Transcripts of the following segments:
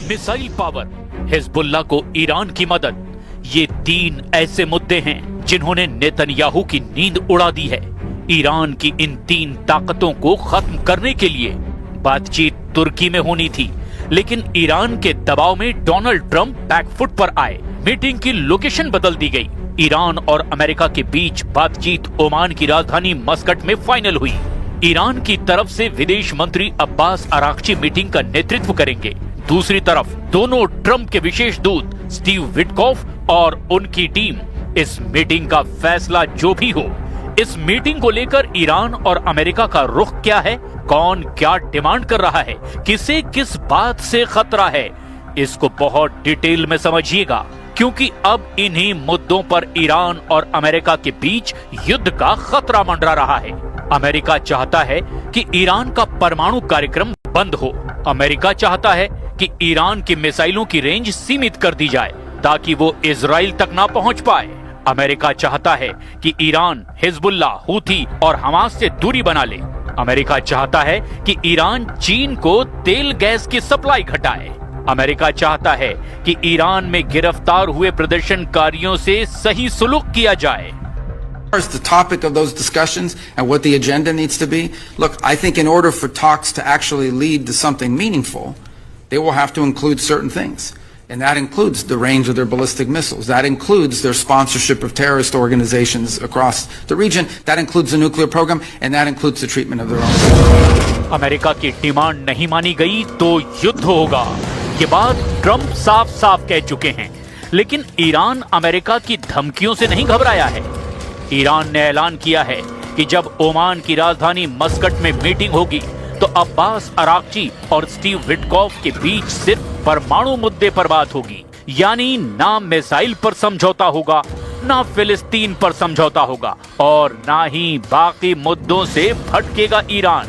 Missile power, Hezbollah को Iran की मदद, ये 3 ऐसे मुद्दे हैं जिन्होंने नेतन्याहू की नींद उड़ा दी है। ईरान की इन 3 ताकतों को खत्म करने के लिए बातचीत तुर्की में होनी थी, लेकिन ईरान के दबाव में डोनाल्ड ट्रंप बैकफुट पर आए। मीटिंग की लोकेशन बदल दी गई। ईरान और अमेरिका के बीच बातचीत ओमान की राजधानी मस्कट में फाइनल हुई। ईरान की तरफ से विदेश मंत्री अब्बास अराक्ची मीटिंग का नेतृत्व करेंगे। दूसरी तरफ दोनों ट्रंप के विशेष दूत स्टीव विटकॉफ और उनकी टीम। इस मीटिंग का फैसला जो भी हो, इस मीटिंग को लेकर ईरान और अमेरिका का रुख क्या है, कौन क्या डिमांड कर रहा है, किसे किस बात से खतरा है, इसको बहुत डिटेल में समझिएगा, क्योंकि अब इन्हीं मुद्दों पर ईरान और अमेरिका के बीच युद्ध का खतरा मंडरा रहा है। अमेरिका चाहता है कि ईरान का परमाणु कार्यक्रम बंद हो। अमेरिका चाहता है कि ईरान की मिसाइलों की रेंज सीमित कर दी जाए ताकि वो इजराइल तक ना पहुंच पाए। अमेरिका चाहता है कि ईरान हिजबुल्लाह, हूथी और हमास से दूरी बना ले। अमेरिका चाहता है कि ईरान चीन को तेल गैस की सप्लाई घटाए। अमेरिका चाहता है कि ईरान में गिरफ्तार हुए प्रदर्शनकारियों से सही सुलूक किया जाए। The topic of those discussions and what the agenda needs to be. Look, I think in order for talks to actually lead to something meaningful, they will have to include certain things. And that includes the range of their ballistic missiles. That includes their sponsorship of terrorist organizations across the region. That includes the nuclear program. And that includes the treatment of their own. America की demand नहीं मानी गई तो युद्ध होगा, ये बात Trump साफ साफ कह चुके हैं। लेकिन ईरान अमेरिका की धमकियों से नहीं घबराया है। ईरान ने ऐलान किया है कि जब ओमान की राजधानी मस्कट में मीटिंग होगी तो अब्बास अराक्ची और स्टीव विटकॉफ के बीच सिर्फ परमाणु मुद्दे पर बात होगी। यानी ना मिसाइल पर समझौता होगा, ना फिलिस्तीन पर समझौता होगा और ना ही बाकी मुद्दों से भटकेगा ईरान।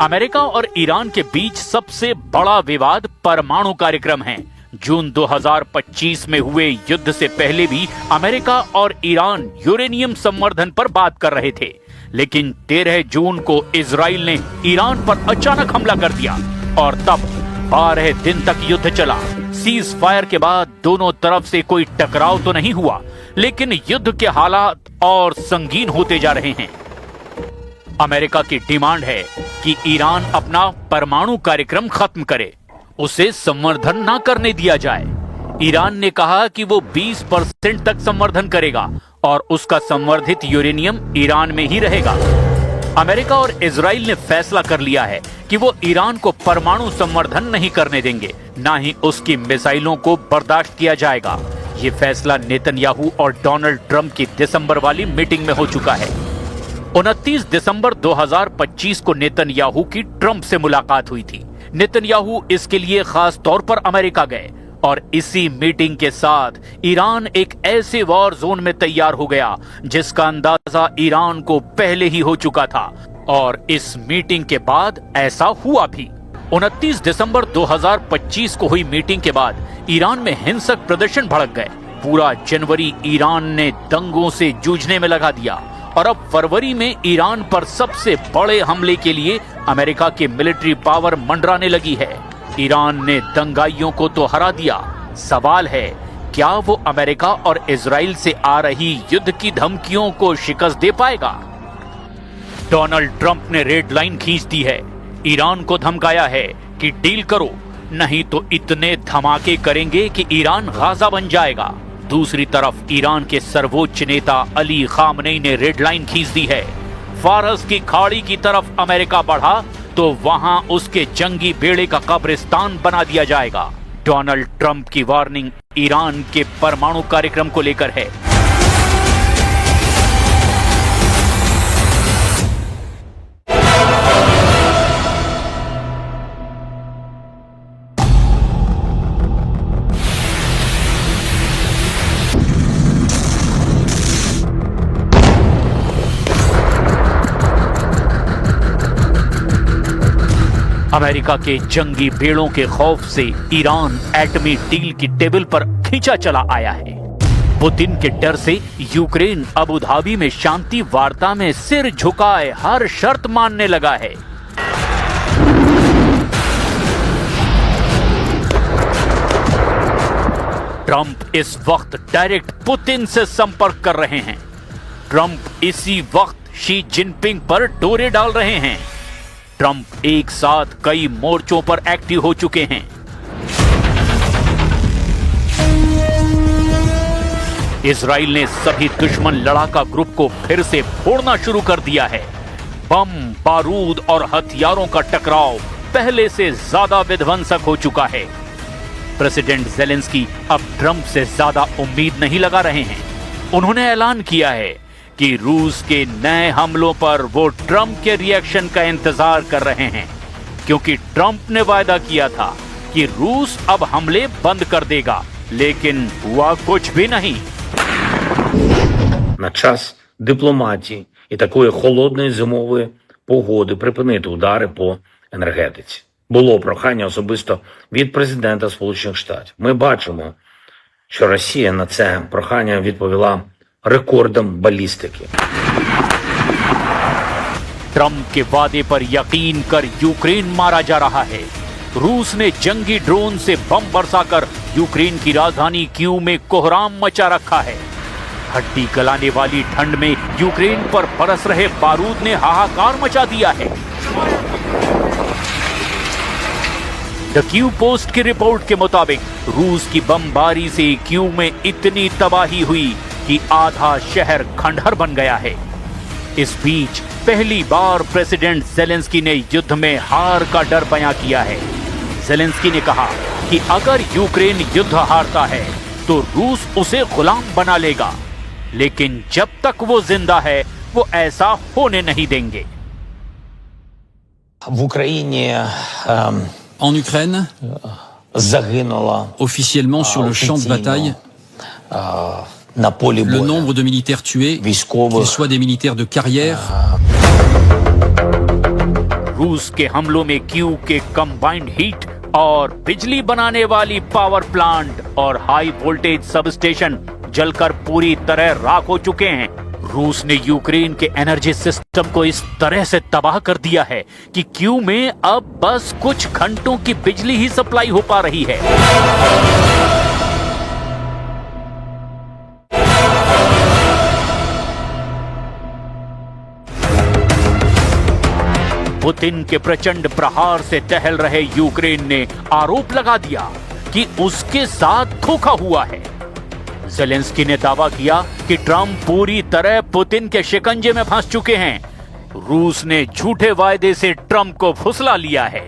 अमेरिका और ईरान के बीच सबसे बड़ा विवाद परमाणु कार्यक्रम है। जून 2025 में हुए युद्ध से पहले भी अमेरिका और ईरान यूरेनियम संवर्धन पर बात कर रहे थे, लेकिन 13 जून को इजराइल ने ईरान पर अचानक हमला कर दिया और तब 12 दिन तक युद्ध चला। सीज फायर के बाद दोनों तरफ से कोई टकराव तो नहीं हुआ, लेकिन युद्ध के हालात और संगीन होते जा रहे हैं। अमेरिका की डिमांड है कि ईरान अपना परमाणु कार्यक्रम खत्म करे, उसे संवर्धन ना करने दिया जाए। ईरान ने कहा कि वो 20% तक संवर्धन करेगा और उसका संवर्धित यूरेनियम ईरान में ही रहेगा। अमेरिका और इजराइल ने फैसला कर लिया है कि वो ईरान को परमाणु संवर्धन नहीं करने देंगे, ना ही उसकी मिसाइलों को बर्दाश्त किया जाएगा। ये फैसला नेतन्याहू और डोनाल्ड ट्रंप की दिसंबर वाली मीटिंग में हो चुका है। 29 दिसंबर 2025 को नेतन्याहू की ट्रंप से मुलाकात हुई थी। नेतन्याहू इसके लिए खास तौर पर अमेरिका गए और इसी मीटिंग के साथ ईरान एक ऐसे वॉर जोन में तैयार हो गया जिसका अंदाजा ईरान को पहले ही हो चुका था और इस मीटिंग के बाद ऐसा हुआ भी। 29 दिसंबर 2025 को हुई मीटिंग के बाद ईरान में हिंसक प्रदर्शन भड़क गए। पूरा जनवरी ईरान ने दंगों से जूझने में लगा दिया और अब फरवरी में ईरान पर सबसे बड़े हमले के लिए अमेरिका की मिलिट्री पावर मंडराने लगी है। ईरान ने दंगाइयों को तो हरा दिया, सवाल है क्या वो अमेरिका और इजराइल से आ रही युद्ध की धमकियों को शिकस्त दे पाएगा? डोनाल्ड ट्रंप ने रेड लाइन खींच दी है। ईरान को धमकाया है कि डील करो, नहीं तो इतने धमाके करेंगे कि ईरान गाजा बन जाएगा। दूसरी तरफ ईरान के सर्वोच्च नेता अली खामनेई ने रेड लाइन खींच दी है। फारस की खाड़ी की तरफ अमेरिका बढ़ा तो वहां उसके जंगी बेड़े का कब्रिस्तान बना दिया जाएगा। डोनाल्ड ट्रंप की वार्निंग ईरान के परमाणु कार्यक्रम को लेकर है। अमेरिका के जंगी बेड़ों के खौफ से ईरान एटमी डील की टेबल पर खींचा चला आया है। पुतिन के डर से यूक्रेन अबू धाबी में शांति वार्ता में सिर झुकाए हर शर्त मानने लगा है। ट्रंप इस वक्त डायरेक्ट पुतिन से संपर्क कर रहे हैं। ट्रंप इसी वक्त शी जिनपिंग पर डोरे डाल रहे हैं। ट्रंप एक साथ कई मोर्चों पर एक्टिव हो चुके हैं। इजराइल ने सभी दुश्मन लड़ाका ग्रुप को फिर से फोड़ना शुरू कर दिया है। बम, बारूद और हथियारों का टकराव पहले से ज्यादा विध्वंसक हो चुका है। प्रेसिडेंट जेलेंस्की अब ट्रंप से ज्यादा उम्मीद नहीं लगा रहे हैं। उन्होंने ऐलान किया है कि रूस के नए हमलों पर वो ट्रंप के रिएक्शन का इंतजार कर रहे हैं, क्योंकि ट्रंप ने वायदा किया था कि रूस अब हमले बंद कर देगा, लेकिन हुआ कुछ भी नहीं। На час дипломатії і такої холодної зимової погоди припинити удари по енергетиці. Було прохання особисто від президента Сполучених Штатів. Ми бачимо, що Росія на це прохання відповіла рекордом балістики. ट्रंप के वादे पर यकीन कर यूक्रेन मारा जा रहा है। रूस ने जंगी ड्रोन से बम बरसाकर यूक्रेन की राजधानी कीव में कोहराम मचा रखा है। हड्डी गलाने वाली ठंड में यूक्रेन पर बरस रहे बारूद ने हाहाकार मचा दिया है। द क्यू पोस्ट की रिपोर्ट के मुताबिक रूस की बमबारी से कीव में इतनी तबाही हुई कि आधा शहर खंडहर बन गया है। इस बीच पहली बार प्रेसिडेंट जेलेंस्की ने युद्ध में हार का डर बयां किया है। जेलेंस्की ने कहा कि अगर यूक्रेन युद्ध हारता है तो रूस उसे गुलाम बना लेगा, लेकिन जब तक वो जिंदा है वो ऐसा होने नहीं देंगे। В Україні En Ukraine, загинуло officiellement sur le champ de bataille, на полі le бою nombre de militaires tués, військових qu'ils soient des militaires de carrière, रूस के हमलों में कीव के कंबाइंड हीट और बिजली बनाने वाली पावर प्लांट और हाई वोल्टेज सब स्टेशन जलकर पूरी तरह राख हो चुके हैं। रूस ने यूक्रेन के एनर्जी सिस्टम को इस तरह से तबाह कर दिया है कि कीव में अब बस कुछ घंटों की बिजली ही सप्लाई हो पा रही है। पुतिन के प्रचंड प्रहार से टहल रहे यूक्रेन ने आरोप लगा दिया कि उसके साथ धोखा हुआ है। जेलेंस्की ने दावा किया कि ट्रंप पूरी तरह पुतिन के शिकंजे में फंस चुके हैं। रूस ने झूठे वायदे से ट्रंप को फुसला लिया है।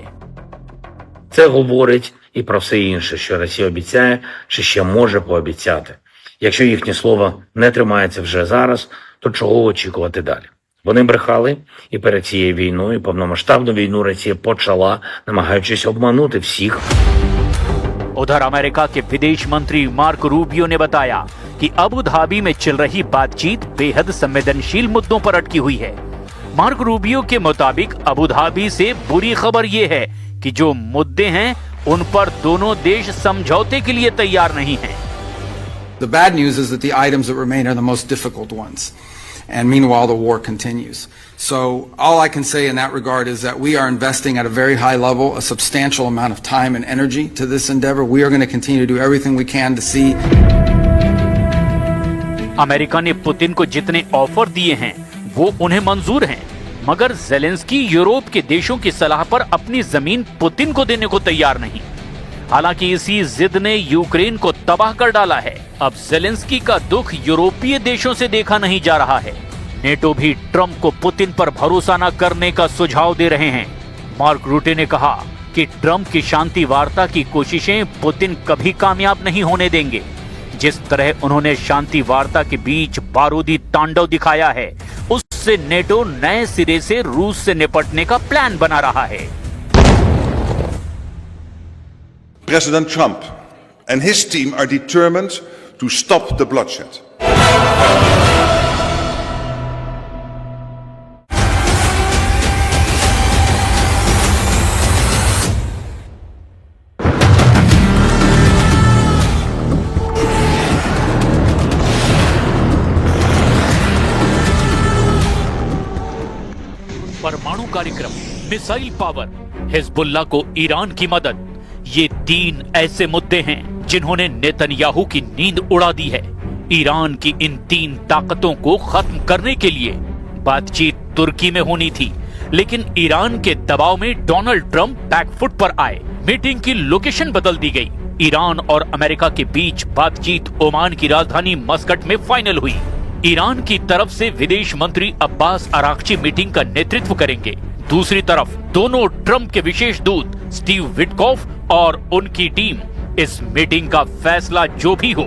Це говорить і про все інше, що Росія обіцяє, чи ще може пообіцяти. Якщо їхнє слово не тримається вже зараз, то чого очікувати далі? Вони брехали і перед цією війною, і повномасштабну війну Росія почала, намагаючись обманути всіх. उधर अमेरिका के विदेश मंत्री मार्क रूबियो ने बताया कि अबू धाबी में चल रही बातचीत बेहद संवेदनशील मुद्दों पर अटकी हुई है। मार्क रूबियो के मुताबिक अबू धाबी से बुरी खबर यह है कि जो मुद्दे हैं उन पर दोनों देश समझौते के लिए तैयार नहीं हैं। The bad news is that the items that remain are the most difficult ones. And meanwhile, the war continues. So all I can say in that regard is that we are investing at a very high level, a substantial amount of time and energy to this endeavor. We are going to continue to do everything we can to see. America ने Putin को जितने offer दिए हैं वो उन्हें मंजूर हैं, मगर जेलेंस्की यूरोप के देशों की सलाह पर अपनी जमीन पुतिन को देने को तैयार नहीं। हालांकि इसी जिद ने यूक्रेन को तबाह कर डाला है। अब जेलेंस्की का दुख यूरोपीय देशों से देखा नहीं जा रहा है। नेटो भी ट्रंप को पुतिन पर भरोसा न करने का सुझाव दे रहे हैं। मार्क रूटे ने कहा कि ट्रंप की शांति वार्ता की कोशिशें पुतिन कभी कामयाब नहीं होने देंगे। जिस तरह उन्होंने शांति वार्ता के बीच बारूदी तांडव दिखाया है, उससे नेटो नए सिरे से रूस से निपटने का प्लान बना रहा है। President Trump and his team are determined to stop the bloodshed. परमाणु कार्यक्रम, मिसाइल पावर, हिजबुल्लाह को ईरान की मदद, ये 3 ऐसे मुद्दे हैं जिन्होंने नेतन्याहू की नींद उड़ा दी है। ईरान की इन 3 ताकतों को खत्म करने के लिए बातचीत तुर्की में होनी थी, लेकिन ईरान के दबाव में डोनाल्ड ट्रंप बैकफुट पर आए। मीटिंग की लोकेशन बदल दी गई। ईरान और अमेरिका के बीच बातचीत ओमान की राजधानी मस्कट में फाइनल हुई। ईरान की तरफ से विदेश मंत्री अब्बास अराक्ची मीटिंग का नेतृत्व करेंगे। दूसरी तरफ दोनों ट्रंप के विशेष दूत स्टीव विटकॉफ और उनकी टीम। इस मीटिंग का फैसला जो भी हो,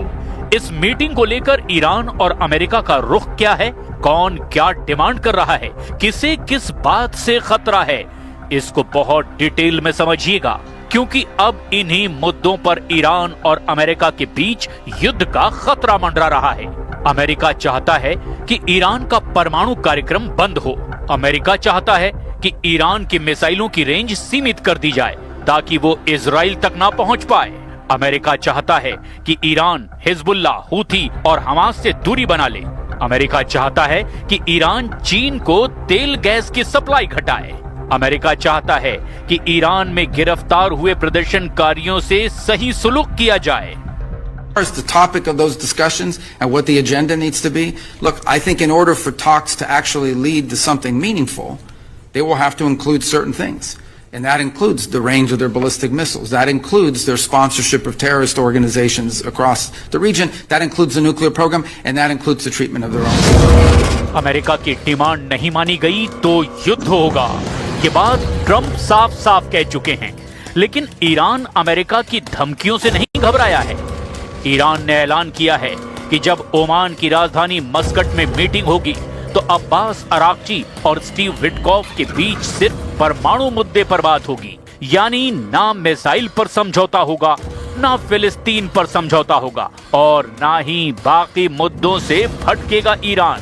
इस मीटिंग को लेकर ईरान और अमेरिका का रुख क्या है, कौन क्या डिमांड कर रहा है, किसे किस बात से खतरा है, इसको बहुत डिटेल में समझिएगा, क्योंकि अब इन्हीं मुद्दों पर ईरान और अमेरिका के बीच युद्ध का खतरा मंडरा रहा है। अमेरिका चाहता है कि ईरान का परमाणु कार्यक्रम बंद हो। अमेरिका चाहता है कि ईरान की मिसाइलों की रेंज सीमित कर दी जाए ताकि वो इजराइल तक ना पहुंच पाए। अमेरिका चाहता है कि ईरान हिजबुल्लाह, हूथी और हमास से दूरी बना ले। अमेरिका चाहता है कि ईरान चीन को तेल गैस की सप्लाई घटाए। अमेरिका चाहता है कि ईरान में गिरफ्तार हुए प्रदर्शनकारियों से सही सुलूक किया जाए। As the topic of those discussions and what the agenda needs to be, look, I think in order for talks to actually lead to something meaningful, they will have to include certain things. And that includes the range of their ballistic missiles. That includes their sponsorship of terrorist organizations across the region. That includes the nuclear program, and that includes the treatment of their own. America की demand नहीं मानी गई तो युद्ध होगा, ये बात Trump साफ साफ कह चुके हैं। लेकिन ईरान अमेरिका की धमकियों से नहीं घबराया है। ईरान ने ऐलान किया है कि जब ओमान की राजधानी मस्कट में मीटिंग होगी तो अब्बास अराक्ची और स्टीव विटकॉफ के बीच सिर्फ परमाणु मुद्दे पर बात होगी। यानी ना मिसाइल पर समझौता होगा, ना फिलिस्तीन पर समझौता होगा और ना ही बाकी मुद्दों से भटकेगा ईरान।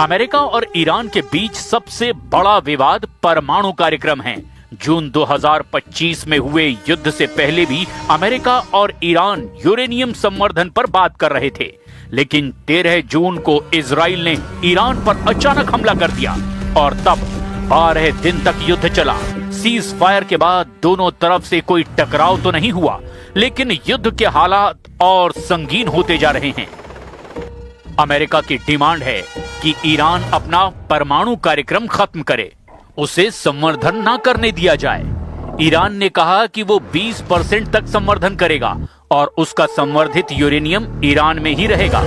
अमेरिका और ईरान के बीच सबसे बड़ा विवाद परमाणु कार्यक्रम है। जून 2025 में हुए युद्ध से पहले भी अमेरिका और ईरान यूरेनियम संवर्धन पर बात कर रहे थे, लेकिन 13 जून को इजराइल ने ईरान पर अचानक हमला कर दिया और तब 12 दिन तक युद्ध चला। सीज फायर के बाद दोनों तरफ से कोई टकराव तो नहीं हुआ, लेकिन युद्ध के हालात और संगीन होते जा रहे हैं। अमेरिका की डिमांड है कि ईरान अपना परमाणु कार्यक्रम खत्म करे, उसे संवर्धन ना करने दिया जाए। ईरान ने कहा कि वो 20% तक संवर्धन करेगा और उसका संवर्धित यूरेनियम ईरान में ही रहेगा।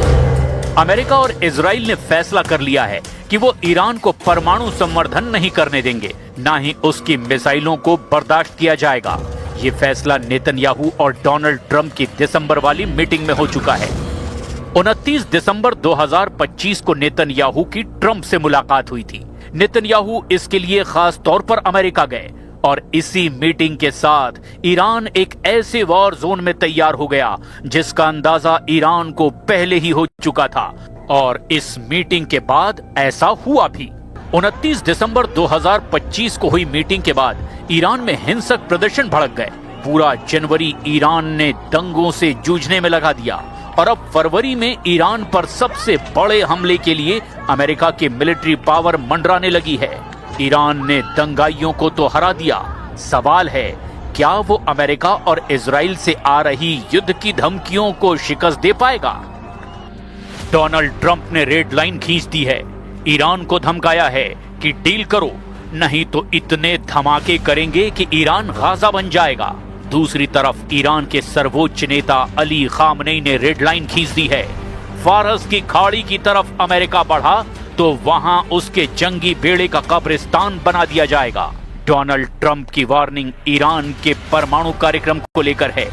अमेरिका और इजराइल ने फैसला कर लिया है कि वो ईरान को परमाणु संवर्धन नहीं करने देंगे, ना ही उसकी मिसाइलों को बर्दाश्त किया जाएगा। ये फैसला नेतन्याहू और डोनाल्ड ट्रंप की दिसंबर वाली मीटिंग में हो चुका है। 29 दिसंबर 2025 को नेतन्याहू की ट्रंप से मुलाकात हुई थी। नेतन्याहू इसके लिए खास तौर पर अमेरिका गए और इसी मीटिंग के साथ ईरान एक ऐसे वॉर जोन में तैयार हो गया जिसका अंदाजा ईरान को पहले ही हो चुका था और इस मीटिंग के बाद ऐसा हुआ भी। 29 दिसंबर 2025 को हुई मीटिंग के बाद ईरान में हिंसक प्रदर्शन भड़क गए। पूरा जनवरी ईरान ने दंगों से जूझने में लगा दिया और अब फरवरी में ईरान पर सबसे बड़े हमले के लिए अमेरिका की मिलिट्री पावर मंडराने लगी है। ईरान ने दंगाइयों को तो हरा दिया। सवाल है, क्या वो अमेरिका और इजराइल से आ रही युद्ध की धमकियों को शिकस्त दे पाएगा? डोनाल्ड ट्रंप ने रेड लाइन खींच दी है। ईरान को धमकाया है कि डील करो, नहीं तो इतने धमाके करेंगे कि ईरान गाजा बन जाएगा। दूसरी तरफ ईरान के सर्वोच्च नेता अली खामनेई ने रेड लाइन खींच दी है। फारस की खाड़ी की तरफ अमेरिका बढ़ा तो वहां उसके जंगी बेड़े का कब्रिस्तान बना दिया जाएगा। डोनाल्ड ट्रंप की वार्निंग ईरान के परमाणु कार्यक्रम को लेकर है।